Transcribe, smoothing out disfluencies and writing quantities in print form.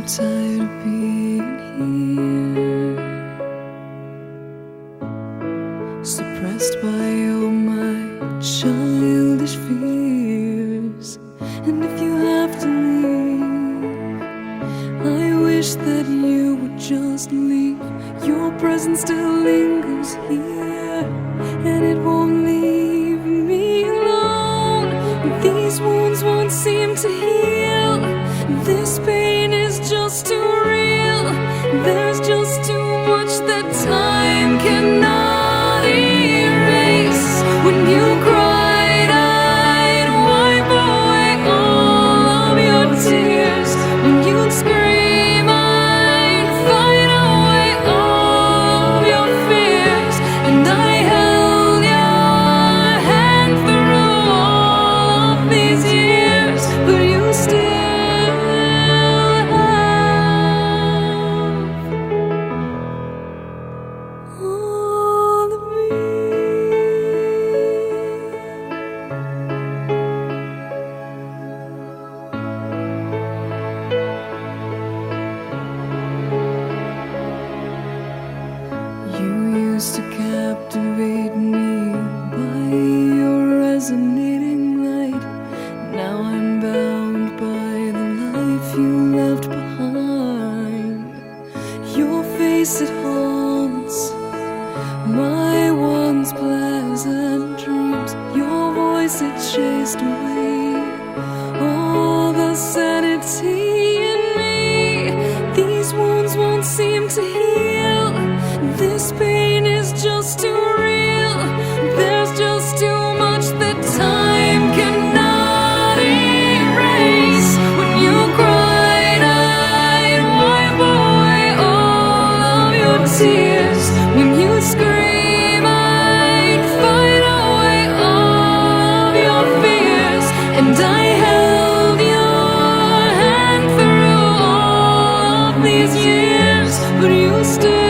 tired of being here, suppressed by all my childish fears. And if you have to leave, I wish that you would just leave. Your presence still lingers here, and it won't leave me alone. These wounds won't seem to heal. This pain is just too real. There's just too much that time cannot erase. When you cried, I'd wipe away all of your tears. When you'd scream, I'd fight away all of your fears. And I held your hand through all of these years, but you still all of me. You used to captivate me by your resonating light. Now I'm bound by the life you left behind. Your face, it haunts my once pleasant dreams. Your voice, it chased away all the sanity in me. These wounds won't seem to heal. This pain is just too real. There's just too much that time cannot erase. When you cried, I'd wipe away all of your tears. When you scream, I'd fight away all of your fears. And I held your hand through all of these years, but you still